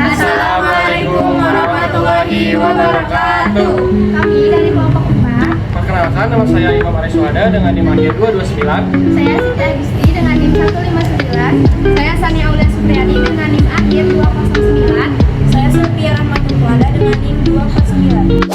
Assalamualaikum warahmatullahi wabarakatuh. Kami dari kelompok 4. Perkenalkan, nama saya Imam Ariswada dengan NIM akhir 229. Saya Siti Agusti dengan NIM 159. Saya Sania Aulia Supriyadi dengan NIM akhir 209. Saya Sylvia Rahmatullah dengan NIM 249.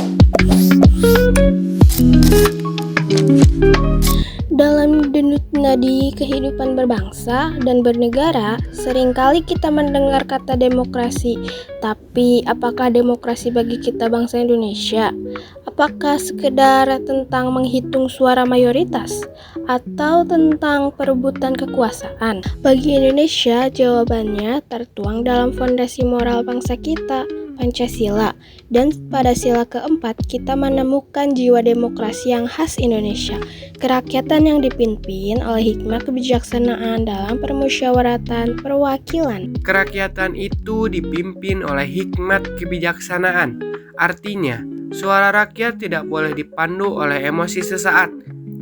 Dalam denyut nadi kehidupan berbangsa dan bernegara, seringkali kita mendengar kata demokrasi. Tapi, apakah demokrasi bagi kita bangsa Indonesia? Apakah sekedar tentang menghitung suara mayoritas? Atau tentang perebutan kekuasaan? Bagi Indonesia, jawabannya tertuang dalam fondasi moral bangsa kita, Pancasila. Dan pada sila keempat, kita menemukan jiwa demokrasi yang khas Indonesia. Kerakyatan yang dipimpin oleh hikmah kebijaksanaan dalam permusyawaratan perwakilan. Kerakyatan itu dipimpin oleh hikmat kebijaksanaan. Artinya, suara rakyat tidak boleh dipandu oleh emosi sesaat,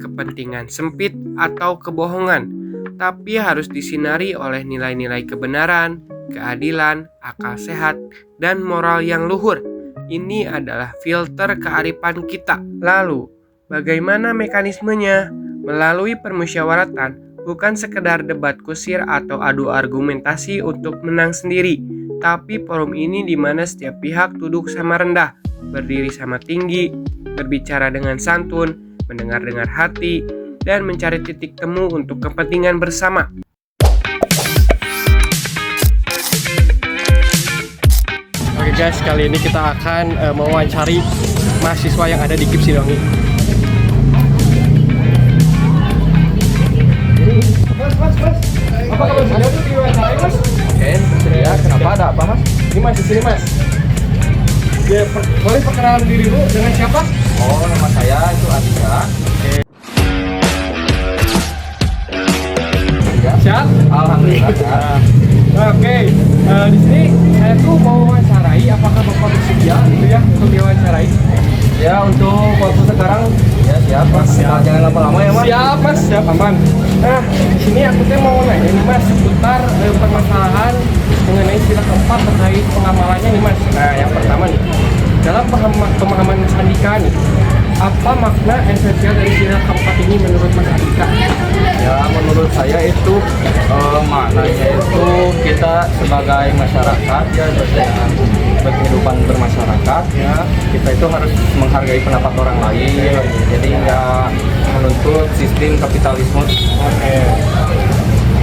kepentingan sempit atau kebohongan, tapi harus disinari oleh nilai-nilai kebenaran, keadilan, akal sehat, dan moral yang luhur. Ini adalah filter kearifan kita. Lalu, bagaimana mekanismenya? Melalui permusyawaratan, bukan sekedar debat kusir atau adu argumentasi untuk menang sendiri, tapi forum ini di mana setiap pihak duduk sama rendah, berdiri sama tinggi, berbicara dengan santun, mendengar dengan hati, dan mencari titik temu untuk kepentingan bersama. Oke guys, kali ini kita akan mewawancari mahasiswa yang ada di KIP Sidongi. Mas, apa kabar saya tuh diwawancarai mas? Oke, ya kenapa ada apa mas? Ini mas di sini mas. Ya, boleh perkenalan diri dulu dengan siapa? Oh, nama saya itu Adika. Ya, Siap? alhamdulillah. Ya. Oke, di sini saya tuh mau wawancarai. Apakah bapak bersedia gitu ya untuk diwawancarai? Ya, untuk waktu sekarang ya siap mas. Siap. Jangan lama-lama ya mas. Siap mas, siap aman. Nah, di sini aku tuh mau nanya nih mas seputar permasalahan mengenai sila keempat terkait pengamalannya nih mas. Nah, yang pertama nih, dalam pemahaman Mas Andika nih, apa makna esensial dari sila keempat ini menurut Mas Andika? Ya, menurut saya itu maknanya itu kita sebagai masyarakat ya dengan berkehidupan bermasyarakat ya kita itu harus menghargai pendapat orang lain. Jadi ya menuntut sistem kapitalisme. Oke.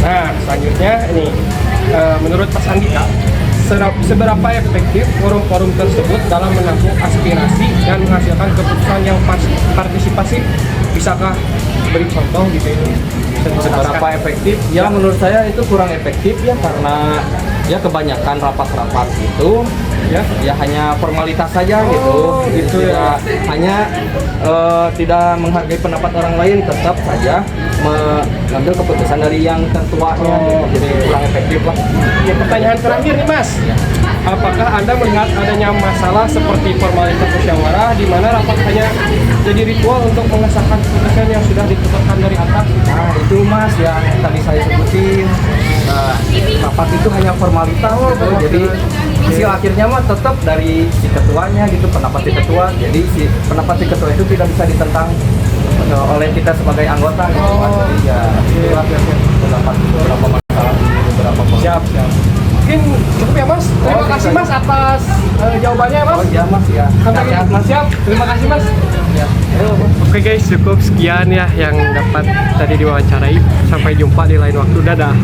Nah, selanjutnya ini menurut Mas Andika, seberapa efektif forum-forum tersebut dalam menampung aspirasi dan menghasilkan keputusan yang partisipasi? Bisakah beri contoh gitu ini? Seberapa efektif? Ya menurut saya itu kurang efektif ya karena ya kebanyakan rapat-rapat itu ya hanya formalitas saja gitu ya. Hanya tidak menghargai pendapat orang lain, tetap saja mengambil keputusan dari yang tertuanya gitu. Jadi kurang efektif lah. Ya, pertanyaan terakhir nih Mas, apakah Anda melihat adanya masalah seperti formalitas musyawarah di mana rapat hanya jadi ritual untuk mengesahkan keputusan yang sudah ditetapkan dari atas? Nah itu mas yang tadi saya sebutin. Nah, rapat itu hanya formalitas gitu. Jadi hasil akhirnya mah tetap dari si ketuanya gitu, pendapat si ketua. Jadi si pendapat si ketua itu tidak bisa ditentang oleh kita sebagai anggota gitu mas. Jadi ya itulah pendapat beberapa masalah beberapa masalah. Siap. Mungkin cukup ya Mas. Terima kasih Mas atas jawabannya Mas. Oh iya mas ya. Sampai Sehat, mas. Siap. Terima kasih Mas. Ya. Oke guys, cukup sekian ya yang dapat tadi diwawancarai. Sampai jumpa di lain waktu. Dadah.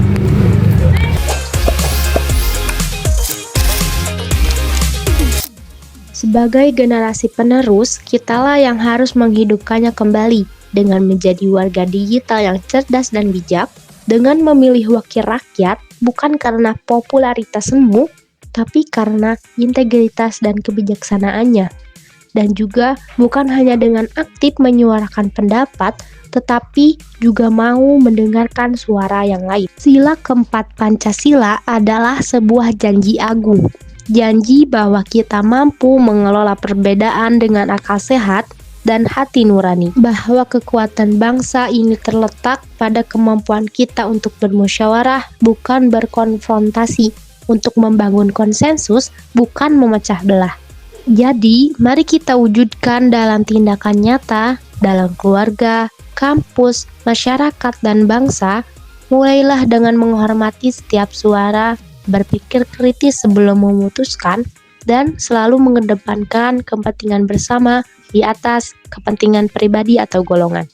Sebagai generasi penerus, kitalah yang harus menghidupkannya kembali dengan menjadi warga digital yang cerdas dan bijak, dengan memilih wakil rakyat bukan karena popularitas semu, tapi karena integritas dan kebijaksanaannya. Dan juga bukan hanya dengan aktif menyuarakan pendapat, tetapi juga mau mendengarkan suara yang lain. Sila keempat Pancasila adalah sebuah janji agung. Janji bahwa kita mampu mengelola perbedaan dengan akal sehat dan hati nurani, bahwa kekuatan bangsa ini terletak pada kemampuan kita untuk bermusyawarah, bukan berkonfrontasi, untuk membangun konsensus, bukan memecah belah. Jadi, mari kita wujudkan dalam tindakan nyata, dalam keluarga, kampus, masyarakat, dan bangsa. Mulailah dengan menghormati setiap suara, berpikir kritis sebelum memutuskan, dan selalu mengedepankan kepentingan bersama di atas kepentingan pribadi atau golongan.